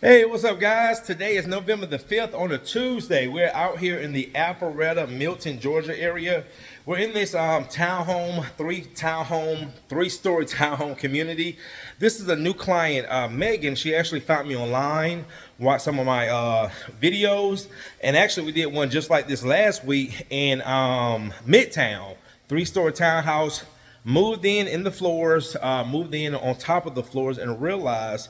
Hey, what's up, guys? Today is November the 5th on a Tuesday. We're out here in the Alpharetta, Milton, Georgia area. We're in this three-story townhome community. This is a new client, Megan. She actually found me online, watched some of my videos, and actually we did one just like this last week in Midtown. Three-story townhouse, moved in the floors, moved in on top of the floors, and realized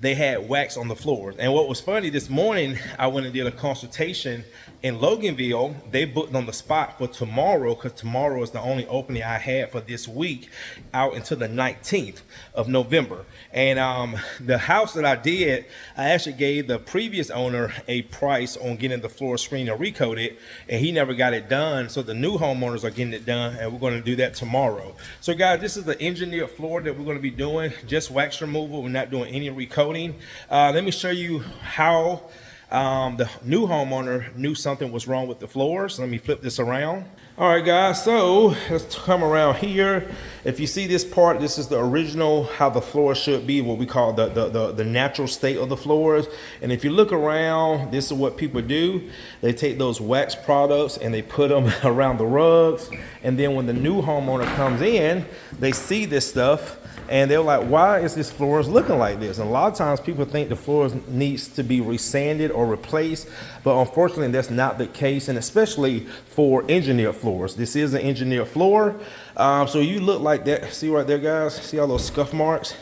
they had wax on the floors. And what was funny, this morning I went and did a consultation in Loganville. They booked on the spot for tomorrow, because tomorrow is the only opening I had for this week, out until the 19th of November. And the house that I did, I actually gave the previous owner a price on getting the floor screen and recoated, and he never got it done. So the new homeowners are getting it done, and we're going to do that tomorrow. So guys, this is the engineered floor that we're going to be doing, just wax removal. We're not doing any recoating. Let me show you how the new homeowner knew something was wrong with the floors. Let me flip this around. All right, guys, so let's come around here. If you see this part, this is the original, how the floor should be, what we call the natural state of the floors. And if you look around, this is what people do. They take those wax products and they put them around the rugs. And then when the new homeowner comes in, they see this stuff, and they're like, why is this floors looking like this? And a lot of times people think the floors needs to be resanded or replaced, but unfortunately that's not the case, and especially for engineered floors. This is an engineered floor. So you look like that. See right there, guys? See all those scuff marks?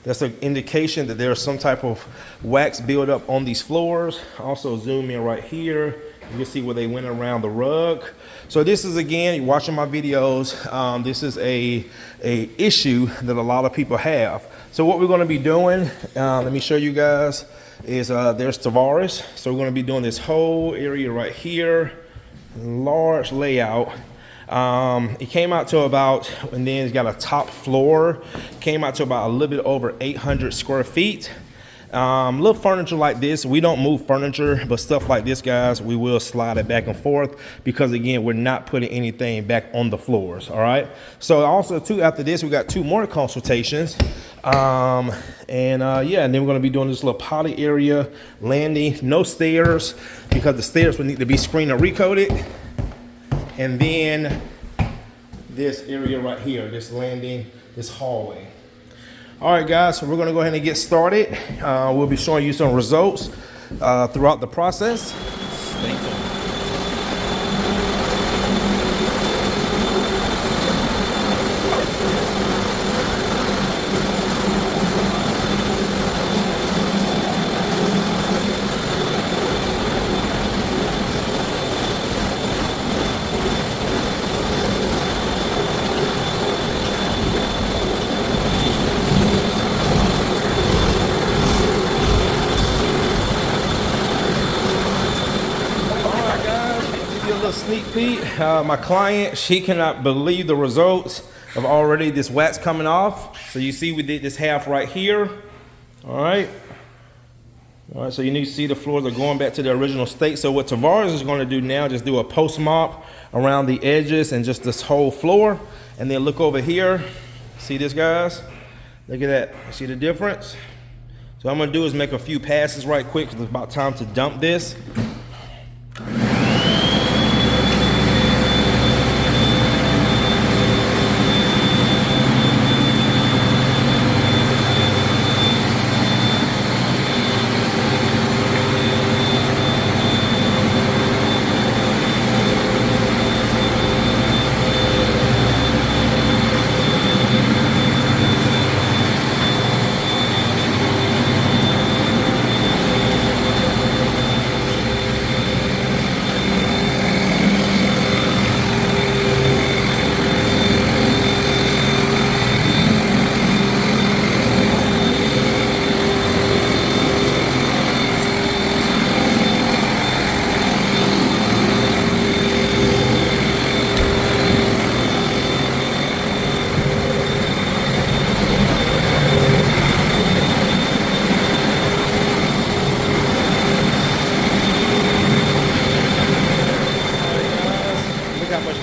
That's an indication that there's some type of wax buildup on these floors. Also zoom in right here. You can see where they went around the rug. So this is, again, you're watching my videos, this is a issue that a lot of people have. So what we're going to be doing, let me show you guys, is there's Tavares. So we're going to be doing this whole area right here, large layout. It came out to about, and then it's got a top floor, came out to about a little bit over 800 square feet. Little furniture like this, we don't move furniture, but stuff like this, guys, we will slide it back and forth, because again, we're not putting anything back on the floors. All right, so also too, after this we got two more consultations, and then we're going to be doing this little potty area, landing, no stairs, because the stairs would need to be screened and recoated. And then this area right here, this landing, this hallway. All right, guys, so we're going to go ahead and get started. We'll be showing you some results throughout the process. Stay tuned. Sneak peek. My client, she cannot believe the results of already this wax coming off. So you see we did this half right here. All right, so you need to see the floors are going back to the original state. So what Tavares is going to do now, just do a post mop around the edges and just this whole floor, and then look over here. See this, guys? Look at that. See the difference? So what I'm going to do is make a few passes right quick, because it's about time to dump this.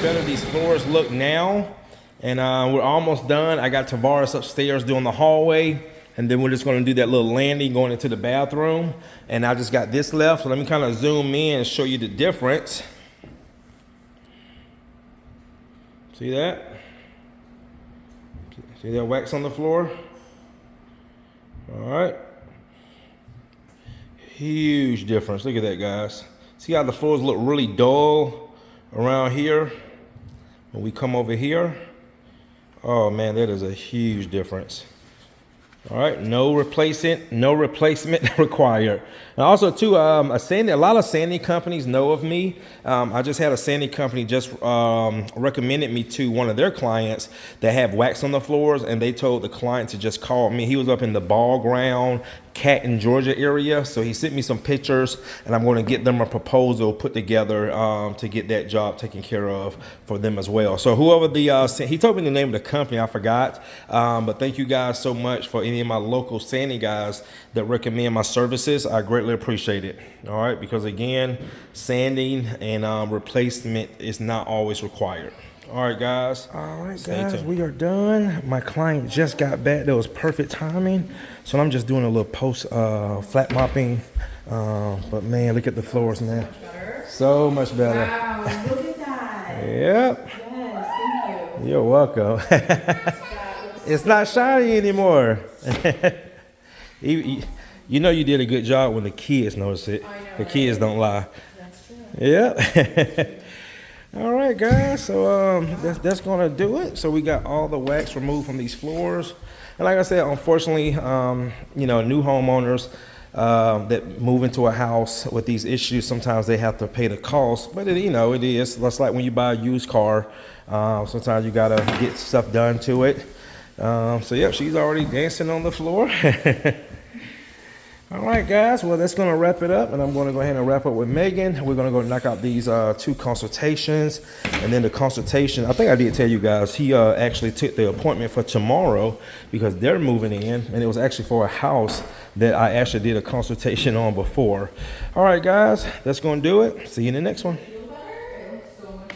Better these floors look now, and we're almost done. I got Tavares upstairs doing the hallway, and then we're just gonna do that little landing going into the bathroom. And I just got this left, so let me kind of zoom in and show you the difference. See that? See that wax on the floor? All right. Huge difference. Look at that, guys. See how the floors look really dull around here? When we come over here, oh man, that is a huge difference. All right, no replacement required. And also too, a lot of sanding companies know of me. I just had a sanding company just recommended me to one of their clients that have wax on the floors, and they told the client to just call me. He was up in the Ball Ground, Canton, Georgia area, so he sent me some pictures, and I'm going to get them a proposal put together to get that job taken care of for them as well. So whoever he told me the name of the company, I forgot, but thank you guys so much for any of my local sanding guys that recommend my services. I greatly appreciate it. All right, because again, sanding and replacement is not always required. All right, guys. All right, guys, we are done. My client just got back. That was perfect timing. So I'm just doing a little post flat mopping. But man, look at the floors, man. So much better. Wow, look at that. Yep. Yes, thank you. You're welcome. It's not shiny anymore. You know you did a good job when the kids notice it. I know, The kids don't lie. That's true. Yep. All right, guys, so that's gonna do it. So we got all the wax removed from these floors, and like I said, unfortunately, you know, new homeowners that move into a house with these issues, sometimes they have to pay the cost. But you know, it is. That's like when you buy a used car. Sometimes you gotta get stuff done to it. So yep, she's already dancing on the floor. All right, guys. Well, that's going to wrap it up, and I'm going to go ahead and wrap up with Megan. We're going to go knock out these 2 consultations, and then the consultation. I think I did tell you guys he actually took the appointment for tomorrow because they're moving in, and it was actually for a house that I actually did a consultation on before. All right, guys. That's going to do it. See you in the next one. Feel better? It looks so much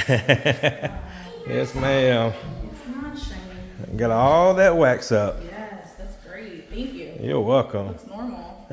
better. Yes, ma'am. It's not shiny. Got all that wax up. Yes, that's great. Thank you. You're welcome. Looks normal.